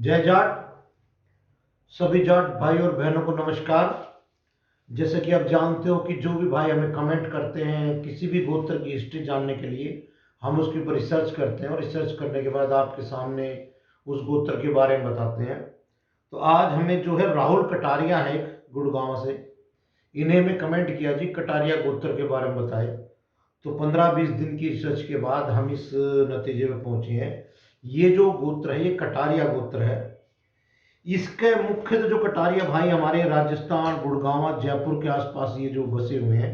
जय जाट। सभी जाट भाई और बहनों को नमस्कार। जैसे कि आप जानते हो कि जो भी भाई हमें कमेंट करते हैं किसी भी गोत्र की हिस्ट्री जानने के लिए, हम उसके ऊपर रिसर्च करते हैं और रिसर्च करने के बाद आपके सामने उस गोत्र के बारे में बताते हैं। तो आज हमें जो है राहुल कटारिया है एक गुड़गांव से, इन्हें मैं कमेंट किया जी कटारिया गोत्र के बारे में बताए। तो 15-20 दिन की रिसर्च के बाद हम इस नतीजे में पहुंचे हैं। ये जो गोत्र है ये कटारिया गोत्र है। इसके मुख्य तो जो कटारिया भाई हमारे राजस्थान गुड़गांव जयपुर के आसपास ये जो बसे हुए हैं,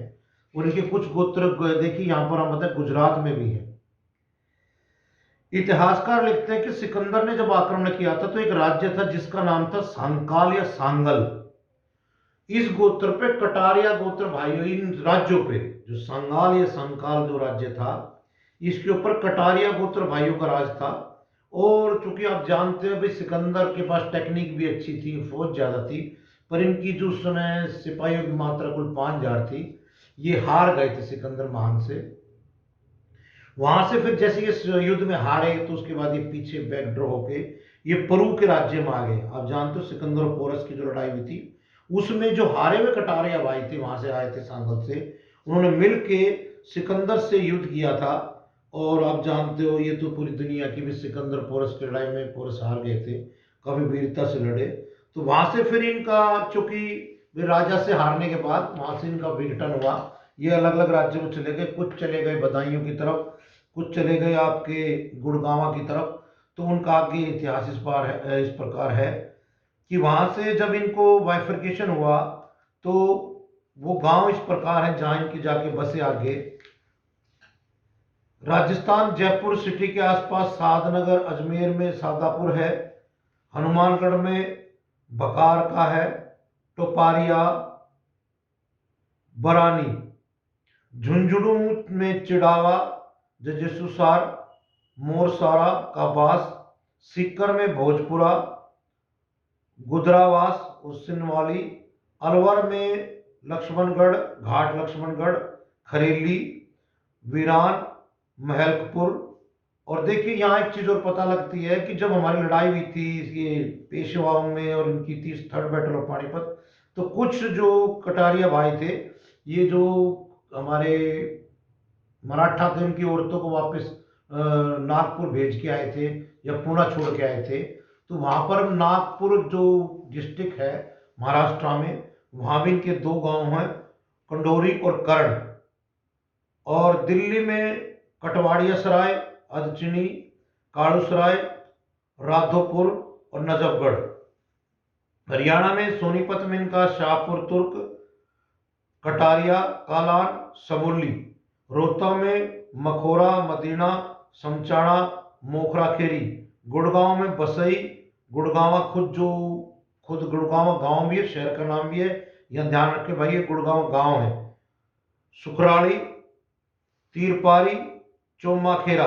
और इनके कुछ गोत्र देखिए यहाँ पर हम बताएं गुजरात में भी है। इतिहासकार लिखते हैं कि सिकंदर ने जब आक्रमण किया था तो एक राज्य था जिसका नाम था सांकाल या सांगल। इस गोत्र पे कटारिया गोत्र भाइयों, इन राज्यों पे जो सांगाल या सांकाल जो राज्य था इसके ऊपर कटारिया गोत्र भाइयों का राज था। और चूंकि आप जानते हैं भाई सिकंदर के पास टेक्निक भी अच्छी थी, फौज ज्यादा थी, पर इनकी जो उस समय सिपाहियों की मात्रा कुल 5,000 थी। ये हार गए थे सिकंदर महान से। वहां से फिर जैसे ये युद्ध में हारे तो उसके बाद ये पीछे बैकड्रॉ होके ये परु के राज्य में आ गए। आप जानते हो सिकंदर और पोरस की जो लड़ाई हुई थी उसमें जो हारे हुए कटारिया भाई थे वहां से आए थे सांगल से, उन्होंने मिलके सिकंदर से युद्ध किया था। और आप जानते हो ये तो पूरी दुनिया की भी सिकंदर पोरस की लड़ाई में पोरस हार गए थे, काफी वीरता से लड़े। तो वहां से फिर इनका चूंकि वे राजा से हारने के बाद वहां से इनका विघटन हुआ। ये अलग अलग राज्यों में चले गए, कुछ चले गए बदायूं की तरफ, कुछ चले गए आपके गुड़गांव की तरफ। तो उनका आगे इतिहास इस प्रकार है कि वहां से जब इनको बाइफर्केशन हुआ तो वो गांव इस प्रकार है जहां इनकी जाके बसे आगे। राजस्थान जयपुर सिटी के आसपास सादनगर, अजमेर में सादापुर है, हनुमानगढ़ में बकार का है, टोपारिया, बरानी, झुंझुनू में चिड़ावा, जजेसुसार, मोरसारा का बास, सीकर में भोजपुरा, गुदरावास और सिनवाली, अलवर में लक्ष्मणगढ़, घाट लक्ष्मणगढ़, खरेली, वीरान, महलकपुर। और देखिए यहाँ एक चीज और पता लगती है कि जब हमारी लड़ाई हुई थी ये पेशवाओं में और इनकी थी थर्ड बैटल ऑफ पानीपत, तो कुछ जो कटारिया भाई थे ये जो हमारे मराठा थे उनकी औरतों को वापस नागपुर भेज के आए थे या पुणे छोड़ के आए थे। तो वहां पर नागपुर जो डिस्ट्रिक्ट है महाराष्ट्र में, वहां भी इनके दो गांव हैं, कंडोरी और कर्ण। और दिल्ली में कटवाड़िया सराय, अदचिनी, काड़ूसराय, राधोपुर और नजफगढ़। हरियाणा में सोनीपत में इनका शाहपुर तुर्क, कटारिया, कालान, समोली। रोहतक में मखोरा, मदीना, समचाणा, मोखरा खेरी। गुड़गांव में बसई, गुड़गांव खुद गुड़गांव गांव भी है, शहर का नाम भी है, यह ध्यान रखे भाई ये गुड़गांव गांव है। सुखराड़ी, तीरपारी, चौमाखेरा।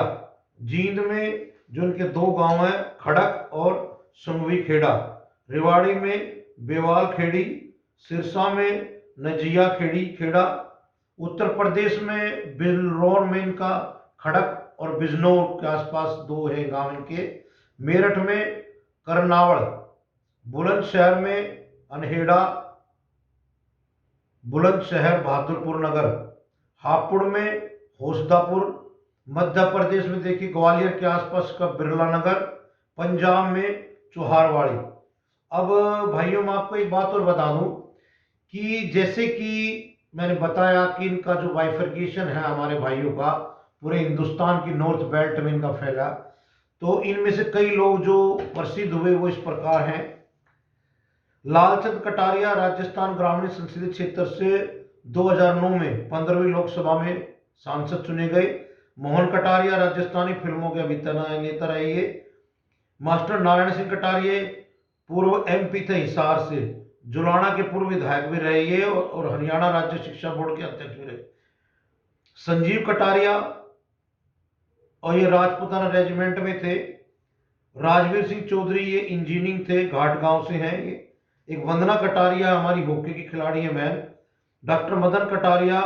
जींद में जो इनके दो गांव हैं खड़क और संगवी खेड़ा। रेवाड़ी में बेवाल खेड़ी, सिरसा में नजिया खेड़ी खेड़ा। उत्तर प्रदेश में बिलरौर में इनका खड़क और बिजनौर के आसपास दो हैं गांव इनके। मेरठ में करनावड़, बुलंदशहर में अनहेड़ा, बुलंदशहर बहादुरपुर नगर, हापुड़ में होसदापुर। मध्य प्रदेश में देखिए ग्वालियर के आसपास का बिरला नगर, पंजाब में चौहारवाड़ी। अब भाइयों मैं आपको एक बात और बता दूं कि जैसे कि मैंने बताया कि इनका जो बाइफर्केशन है हमारे भाइयों का पूरे हिंदुस्तान की नॉर्थ बेल्ट में इनका फैला, तो इनमें से कई लोग जो प्रसिद्ध हुए वो इस प्रकार हैं। लालचंद कटारिया राजस्थान ग्रामीण संसदीय क्षेत्र से 2009 में 15वीं लोकसभा में सांसद चुने गए। मोहन कटारिया राजस्थानी फिल्मों के अभिनेता नेता रहे ये। मास्टर नारायण सिंह कटारिया पूर्व एमपी थे हिसार से, जुलाना के पूर्व विधायक भी रहे ये और हरियाणा राज्य शिक्षा बोर्ड के अध्यक्ष भी रहे। संजीव कटारिया और ये राजपुताना रेजिमेंट में थे। राजवीर सिंह चौधरी ये इंजीनियरिंग थे, घाट गांव से हैं ये। एक वंदना कटारिया हमारी हॉकी की खिलाड़ी है मैन। डॉक्टर मदन कटारिया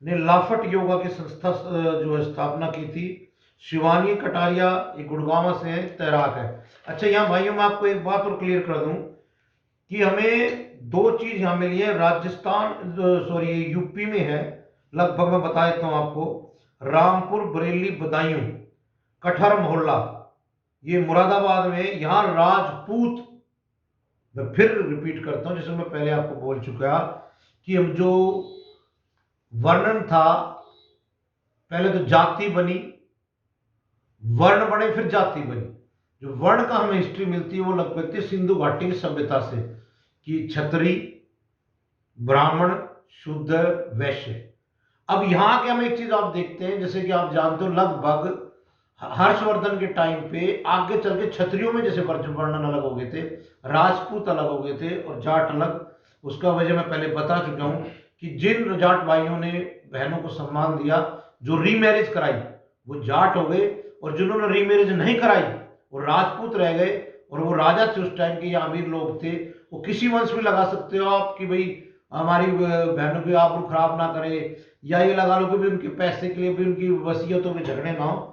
ने लाफट योगा की संस्था जो है स्थापना की थी। शिवानी कटारिया ये गुड़गांव से है, तैराक है। अच्छा यहाँ भाइयों मैं आपको एक बात और क्लियर कर दूं कि हमें दो चीज यहाँ मिली है। राजस्थान सॉरी यूपी में है, लगभग मैं बता देता हूँ आपको, रामपुर बरेली बदायूं कठर मोहल्ला, ये मुरादाबाद में, यहाँ राजपूत, मैं फिर रिपीट करता हूं जैसे मैं पहले आपको बोल चुका कि हम जो वर्णन था, पहले तो जाति बनी, वर्ण बने, फिर जाति बनी। जो वर्ण का हमें हिस्ट्री मिलती है वो लगभग सिंधु घाटी की सभ्यता से, कि क्षत्रिय, ब्राह्मण, शूद्र, वैश्य। अब यहां के हम एक चीज आप देखते हैं, जैसे कि आप जानते हो लगभग हर्षवर्धन के टाइम पे आगे चल के क्षत्रियों में जैसे वर्णन अलग हो गए थे, राजपूत अलग हो गए थे और जाट अलग। उसका वजह मैं पहले बता चुका हूं कि जिन जाट भाइयों ने बहनों को सम्मान दिया, जो रीमैरिज कराई, वो जाट हो गए, और जिन्होंने रीमैरिज नहीं कराई वो राजपूत रह गए। और वो राजा थे उस टाइम के, या अमीर लोग थे, वो किसी वंश में लगा सकते हो आप कि भाई हमारी बहनों की आबरू खराब ना करे, या ये लगा लो कि भी उनके पैसे के लिए भी उनकी वसीयतों में झगड़े ना हो।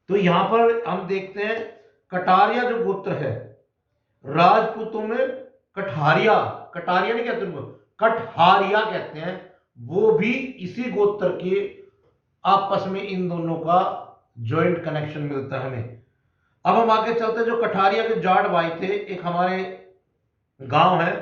तो यहां पर हम देखते हैं कटारिया जो गोत्र है, राजपूतों में कठारिया, कटारिया नहीं कहते उनको, कठारिया कहते हैं, वो भी इसी गोत्र के। आपस में इन दोनों का जॉइंट कनेक्शन मिलता है हमें। अब हम आगे चलते हैं, जो कठारिया के जाट भाई थे, एक हमारे गांव है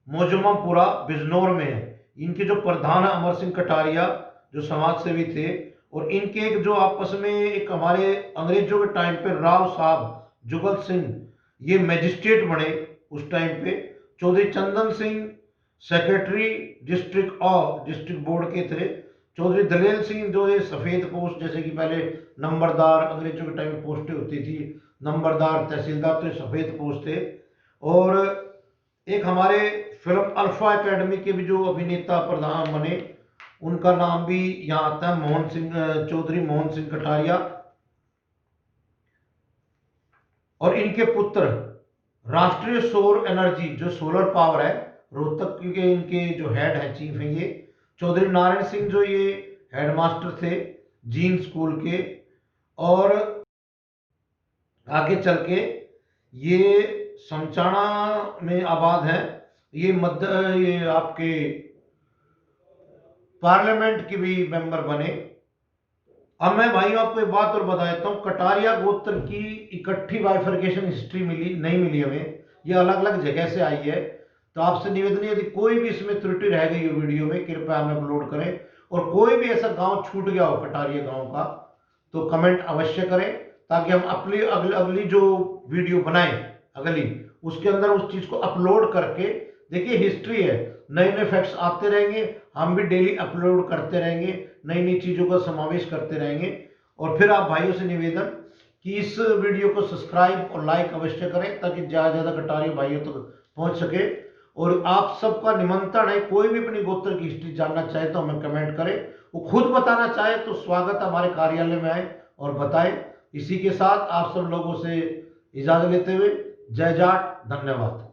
मोजमपुरा बिजनौर में है, इनके जो प्रधान है अमर सिंह कटारिया, जो समाज सेवी थे। और इनके एक जो आपस में एक हमारे अंग्रेजों के टाइम पे राव साहब जुगल सिंह, ये मैजिस्ट्रेट बने उस टाइम पे। Chaudhary Chandan Singh secretary district board के थे। चौधरी दलेल सिंह जो ये सफेद पोस्ट, जैसे कि पहले नंबरदार अंग्रेजों के टाइम में पोस्टें होती थी, नंबरदार तहसीलदार, तो सफेद पोस्ट थे। और एक हमारे फिल्म अल्फा एकेडमी के भी जो अभिनेता प्रधान बने, उनका नाम भी यहाँ आता है, मोहन सिंह, चौधरी मोहन सिंह कटारिया। और इनके पुत्र राष्ट्रीय सौर एनर्जी जो सोलर पावर है रोहतक के, इनके जो हेड है, चीफ है ये चौधरी नारायण सिंह, जो ये हेडमास्टर थे जीन स्कूल के। और आगे चल के ये समचाणा में आबाद है, ये आपके पार्लियामेंट के भी मेंबर बने। अब मैं भाइयों आपको एक बात और बता देता हूँ, कटारिया गोत्र की इकट्ठी बाइफर्केशन हिस्ट्री मिली नहीं मिली हमें, ये अलग अलग जगह से आई है। तो आपसे निवेदन है, यदि कोई भी इसमें त्रुटि रह गई हो वीडियो में, कृपया हमें अपलोड करें। और कोई भी ऐसा गांव छूट गया हो कटारिया गांव का, तो कमेंट अवश्य करें, ताकि हम अपनी अगली जो वीडियो बनाएं अगली, उसके अंदर उस चीज को अपलोड करके, देखिए हिस्ट्री है, नए नए फैक्ट्स आते रहेंगे, हम भी डेली अपलोड करते रहेंगे, नई नई चीजों का समावेश करते रहेंगे। और फिर आप भाइयों से निवेदन कि इस वीडियो को सब्सक्राइब और लाइक अवश्य करें, ताकि ज्यादा से ज्यादा कटारिया भाइयों तक पहुंच सके। और आप सबका निमंत्रण है, कोई भी अपनी गोत्र की हिस्ट्री जानना चाहे तो हमें कमेंट करे, वो खुद बताना चाहे तो स्वागत हमारे कार्यालय में आए और बताए। इसी के साथ आप सब लोगों से इजाजत लेते हुए जय जाट, धन्यवाद।